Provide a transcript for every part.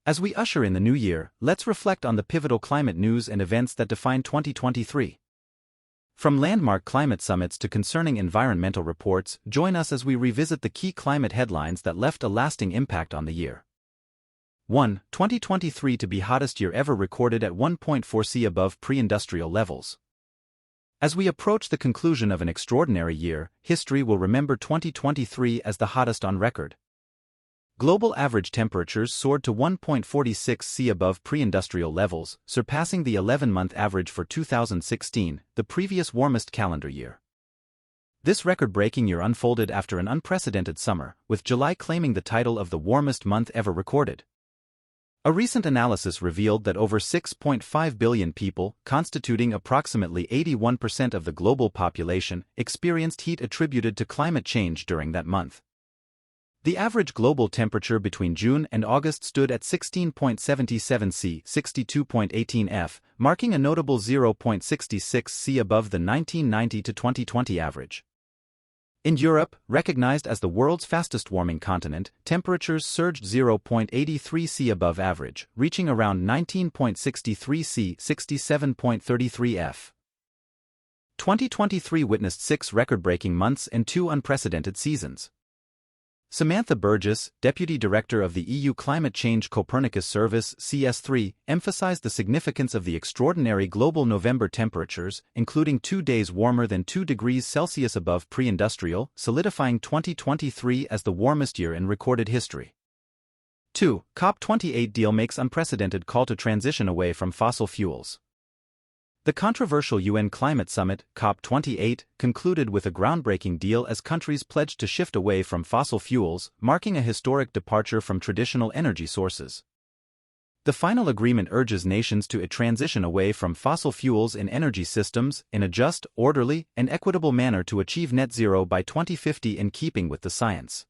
As we usher in the new year, let's reflect on the pivotal climate news and events that define 2023. From landmark climate summits to concerning environmental reports, join us as we revisit the key climate headlines that left a lasting impact on the year. 1. 2023 to be hottest year ever recorded at 1.4 C above pre-industrial levels. As we approach the conclusion of an extraordinary year, history will remember 2023 as the hottest on record. Global average temperatures soared to 1.46 C above pre-industrial levels, surpassing the 11-month average for 2016, the previous warmest calendar year. This record-breaking year unfolded after an unprecedented summer, with July claiming the title of the warmest month ever recorded. A recent analysis revealed that over 6.5 billion people, constituting approximately 81% of the global population, experienced heat attributed to climate change during that month. The average global temperature between June and August stood at 16.77 C, 62.18 F, marking a notable 0.66 C above the 1990 to 2020 average. In Europe, recognized as the world's fastest warming continent, temperatures surged 0.83 C above average, reaching around 19.63 C, 67.33 F. 2023 witnessed 6 record-breaking months and 2 unprecedented seasons. Samantha Burgess, Deputy Director of the EU Climate Change Copernicus Service (CS3), emphasized the significance of the extraordinary global November temperatures, including 2 days warmer than 2 degrees Celsius above pre-industrial, solidifying 2023 as the warmest year in recorded history. 2. COP28 deal makes unprecedented call to transition away from fossil fuels. The controversial UN Climate Summit, COP28, concluded with a groundbreaking deal as countries pledged to shift away from fossil fuels, marking a historic departure from traditional energy sources. The final agreement urges nations to transition away from fossil fuels in energy systems in a just, orderly, and equitable manner to achieve net zero by 2050 in keeping with the science.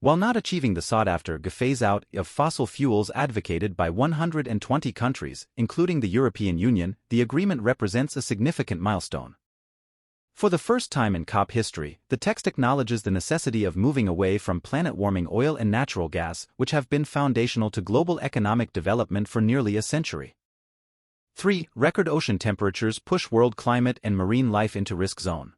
While not achieving the sought-after phase-out of fossil fuels advocated by 120 countries, including the European Union, the agreement represents a significant milestone. For the first time in COP history, the text acknowledges the necessity of moving away from planet-warming oil and natural gas, which have been foundational to global economic development for nearly a century. 3. Record ocean temperatures push world climate and marine life into risk zone.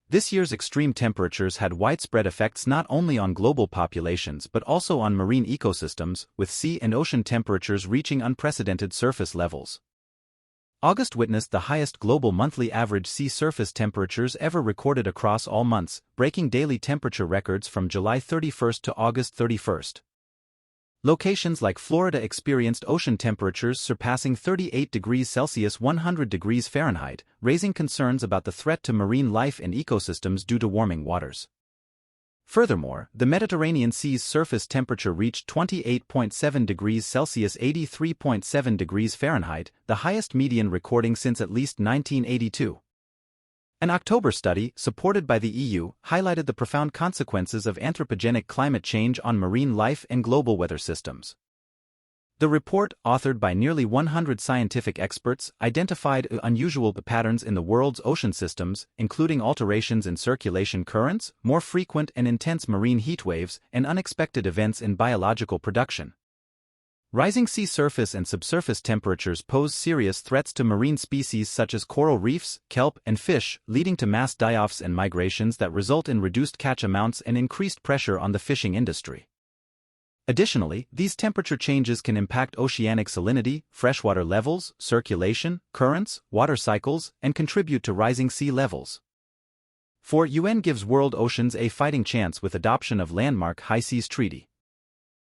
This year's extreme temperatures had widespread effects not only on global populations but also on marine ecosystems, with sea and ocean temperatures reaching unprecedented surface levels. August witnessed the highest global monthly average sea surface temperatures ever recorded across all months, breaking daily temperature records from July 31 to August 31. Locations like Florida experienced ocean temperatures surpassing 38 degrees Celsius (100 degrees Fahrenheit), raising concerns about the threat to marine life and ecosystems due to warming waters. Furthermore, the Mediterranean Sea's surface temperature reached 28.7 degrees Celsius (83.7 degrees Fahrenheit), the highest median recording since at least 1982. An October study, supported by the EU, highlighted the profound consequences of anthropogenic climate change on marine life and global weather systems. The report, authored by nearly 100 scientific experts, identified unusual patterns in the world's ocean systems, including alterations in circulation currents, more frequent and intense marine heatwaves, and unexpected events in biological production. Rising sea surface and subsurface temperatures pose serious threats to marine species such as coral reefs, kelp, and fish, leading to mass die-offs and migrations that result in reduced catch amounts and increased pressure on the fishing industry. Additionally, these temperature changes can impact oceanic salinity, freshwater levels, circulation, currents, water cycles, and contribute to rising sea levels. 4. UN gives world oceans a fighting chance with adoption of landmark High Seas Treaty.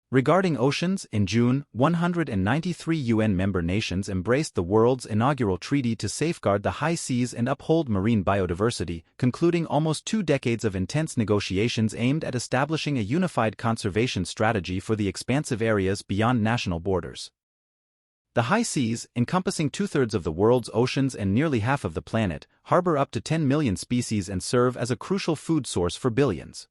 Regarding oceans, in June, 193 UN member nations embraced the world's inaugural treaty to safeguard the high seas and uphold marine biodiversity, concluding almost 2 decades of intense negotiations aimed at establishing a unified conservation strategy for the expansive areas beyond national borders. The high seas, encompassing 2/3 of the world's oceans and nearly half of the planet, harbor up to 10 million species and serve as a crucial food source for billions.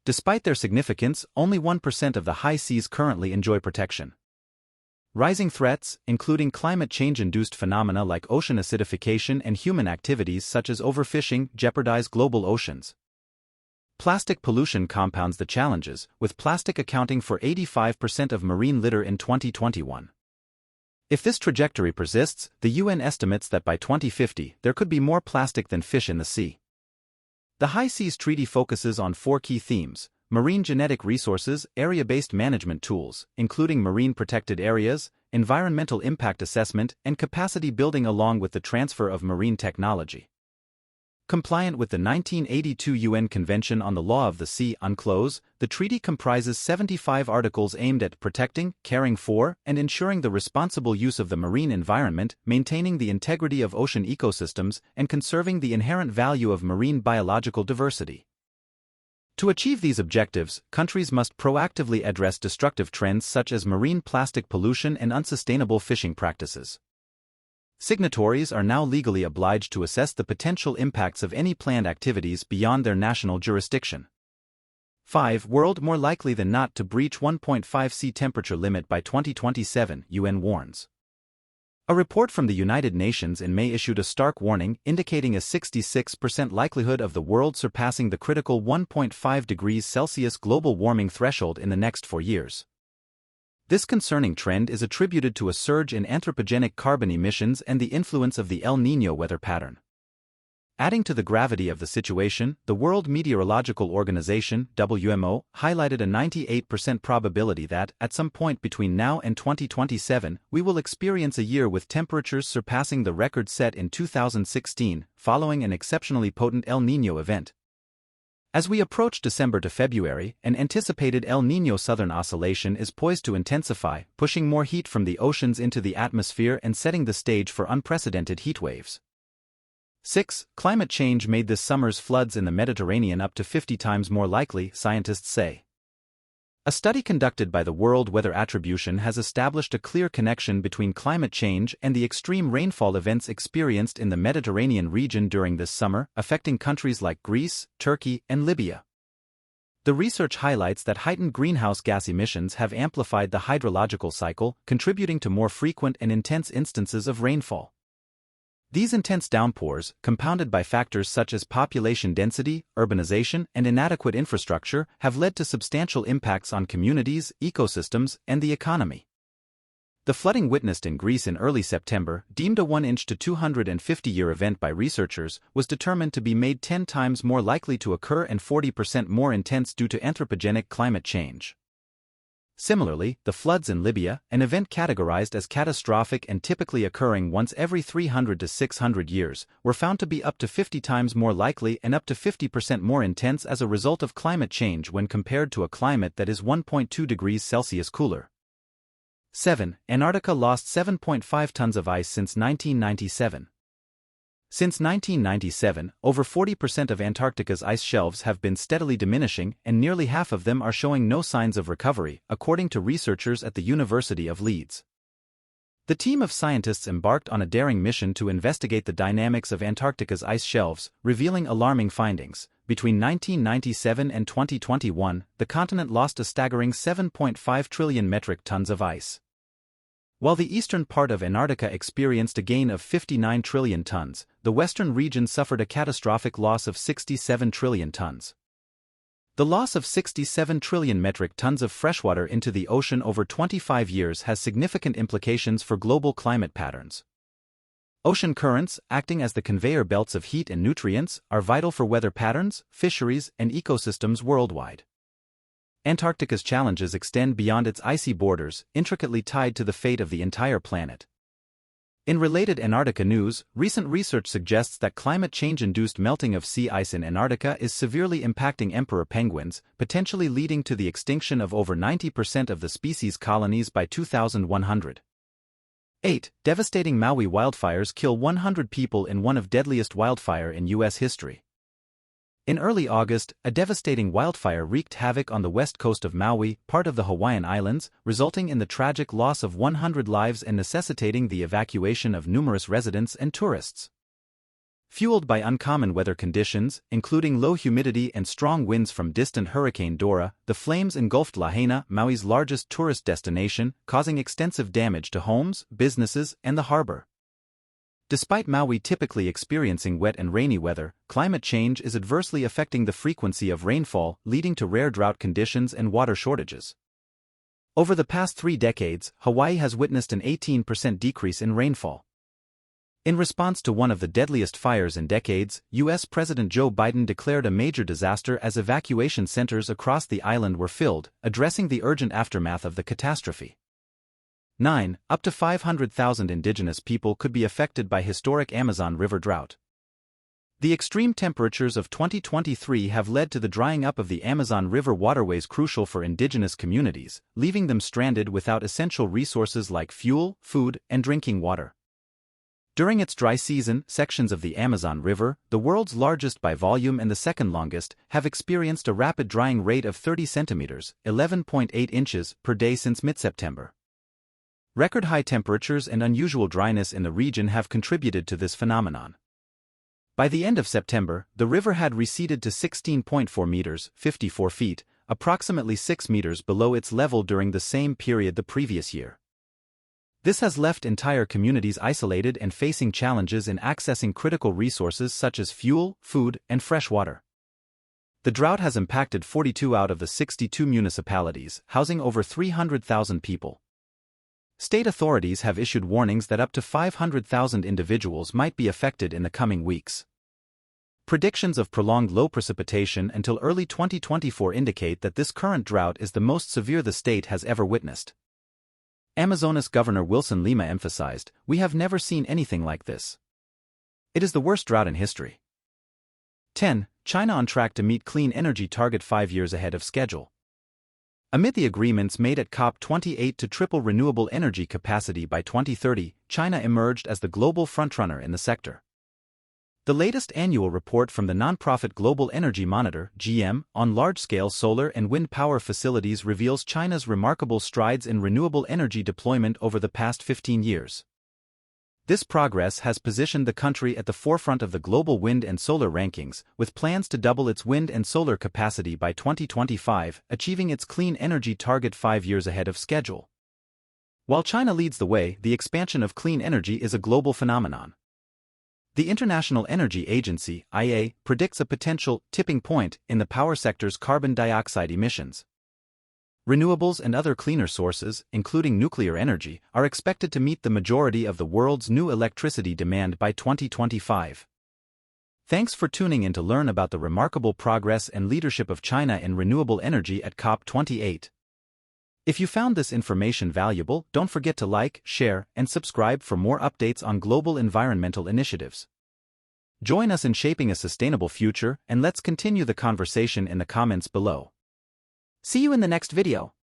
Despite their significance, only 1% of the high seas currently enjoy protection. Rising threats, including climate change-induced phenomena like ocean acidification and human activities such as overfishing, jeopardize global oceans. Plastic pollution compounds the challenges, with plastic accounting for 85% of marine litter in 2021. If this trajectory persists, the UN estimates that by 2050 there could be more plastic than fish in the sea. The High Seas Treaty focuses on 4 key themes: marine genetic resources, area-based management tools, including marine protected areas, environmental impact assessment, and capacity building, along with the transfer of marine technology. Compliant with the 1982 UN Convention on the Law of the Sea (UNCLOS), the treaty comprises 75 articles aimed at protecting, caring for, and ensuring the responsible use of the marine environment, maintaining the integrity of ocean ecosystems, and conserving the inherent value of marine biological diversity. To achieve these objectives, countries must proactively address destructive trends such as marine plastic pollution and unsustainable fishing practices. Signatories are now legally obliged to assess the potential impacts of any planned activities beyond their national jurisdiction. 5. World more likely than not to breach 1.5 C temperature limit by 2027, UN warns. A report from the United Nations in May issued a stark warning, indicating a 66% likelihood of the world surpassing the critical 1.5 degrees Celsius global warming threshold in the next 4 years. This concerning trend is attributed to a surge in anthropogenic carbon emissions and the influence of the El Niño weather pattern. Adding to the gravity of the situation, the World Meteorological Organization (WMO) highlighted a 98% probability that, at some point between now and 2027, we will experience a year with temperatures surpassing the record set in 2016, following an exceptionally potent El Niño event. As we approach December to February, an anticipated El Niño southern oscillation is poised to intensify, pushing more heat from the oceans into the atmosphere and setting the stage for unprecedented heat waves. 6. Climate change made this summer's floods in the Mediterranean up to 50 times more likely, scientists say. A study conducted by the World Weather Attribution has established a clear connection between climate change and the extreme rainfall events experienced in the Mediterranean region during this summer, affecting countries like Greece, Turkey, and Libya. The research highlights that heightened greenhouse gas emissions have amplified the hydrological cycle, contributing to more frequent and intense instances of rainfall. These intense downpours, compounded by factors such as population density, urbanization, and inadequate infrastructure, have led to substantial impacts on communities, ecosystems, and the economy. The flooding witnessed in Greece in early September, deemed a 1-inch to 250-year event by researchers, was determined to be made 10 times more likely to occur and 40% more intense due to anthropogenic climate change. Similarly, the floods in Libya, an event categorized as catastrophic and typically occurring once every 300 to 600 years, were found to be up to 50 times more likely and up to 50% more intense as a result of climate change when compared to a climate that is 1.2 degrees Celsius cooler. 7. Antarctica lost 7.5 tons of ice since 1997. Since 1997, over 40% of Antarctica's ice shelves have been steadily diminishing, and nearly half of them are showing no signs of recovery, according to researchers at the University of Leeds. The team of scientists embarked on a daring mission to investigate the dynamics of Antarctica's ice shelves, revealing alarming findings. Between 1997 and 2021, the continent lost a staggering 7.5 trillion metric tons of ice. While the eastern part of Antarctica experienced a gain of 59 trillion tons, the western region suffered a catastrophic loss of 67 trillion tons. The loss of 67 trillion metric tons of freshwater into the ocean over 25 years has significant implications for global climate patterns. Ocean currents, acting as the conveyor belts of heat and nutrients, are vital for weather patterns, fisheries, and ecosystems worldwide. Antarctica's challenges extend beyond its icy borders, intricately tied to the fate of the entire planet. In related Antarctica news, recent research suggests that climate change-induced melting of sea ice in Antarctica is severely impacting emperor penguins, potentially leading to the extinction of over 90% of the species' colonies by 2100. 8. Devastating Maui wildfires kill 100 people in one of deadliest wildfire in U.S. history. In early August, a devastating wildfire wreaked havoc on the west coast of Maui, part of the Hawaiian Islands, resulting in the tragic loss of 100 lives and necessitating the evacuation of numerous residents and tourists. Fueled by uncommon weather conditions, including low humidity and strong winds from distant Hurricane Dora, the flames engulfed Lahaina, Maui's largest tourist destination, causing extensive damage to homes, businesses, and the harbor. Despite Maui typically experiencing wet and rainy weather, climate change is adversely affecting the frequency of rainfall, leading to rare drought conditions and water shortages. Over the past 3 decades, Hawaii has witnessed an 18% decrease in rainfall. In response to one of the deadliest fires in decades, U.S. President Joe Biden declared a major disaster as evacuation centers across the island were filled, addressing the urgent aftermath of the catastrophe. 9. Up to 500,000 indigenous people could be affected by historic Amazon River drought. The extreme temperatures of 2023 have led to the drying up of the Amazon River waterways crucial for indigenous communities, leaving them stranded without essential resources like fuel, food, and drinking water. During its dry season, sections of the Amazon River, the world's largest by volume and the second longest, have experienced a rapid drying rate of 30 centimeters, 11.8 inches, per day since mid-September. Record high temperatures and unusual dryness in the region have contributed to this phenomenon. By the end of September, the river had receded to 16.4 meters, 54 feet, approximately 6 meters below its level during the same period the previous year. This has left entire communities isolated and facing challenges in accessing critical resources such as fuel, food, and fresh water. The drought has impacted 42 out of the 62 municipalities, housing over 300,000 people. State authorities have issued warnings that up to 500,000 individuals might be affected in the coming weeks. Predictions of prolonged low precipitation until early 2024 indicate that this current drought is the most severe the state has ever witnessed. Amazonas Governor Wilson Lima emphasized, "We have never seen anything like this. It is the worst drought in history." 10. China on track to meet clean energy target 5 years ahead of schedule. Amid the agreements made at COP28 to triple renewable energy capacity by 2030, China emerged as the global frontrunner in the sector. The latest annual report from the nonprofit Global Energy Monitor (GM) on large-scale solar and wind power facilities reveals China's remarkable strides in renewable energy deployment over the past 15 years. This progress has positioned the country at the forefront of the global wind and solar rankings, with plans to double its wind and solar capacity by 2025, achieving its clean energy target 5 years ahead of schedule. While China leads the way, the expansion of clean energy is a global phenomenon. The International Energy Agency (IEA) predicts a potential tipping point in the power sector's carbon dioxide emissions. Renewables and other cleaner sources, including nuclear energy, are expected to meet the majority of the world's new electricity demand by 2025. Thanks for tuning in to learn about the remarkable progress and leadership of China in renewable energy at COP28. If you found this information valuable, don't forget to like, share, and subscribe for more updates on global environmental initiatives. Join us in shaping a sustainable future, and let's continue the conversation in the comments below. See you in the next video.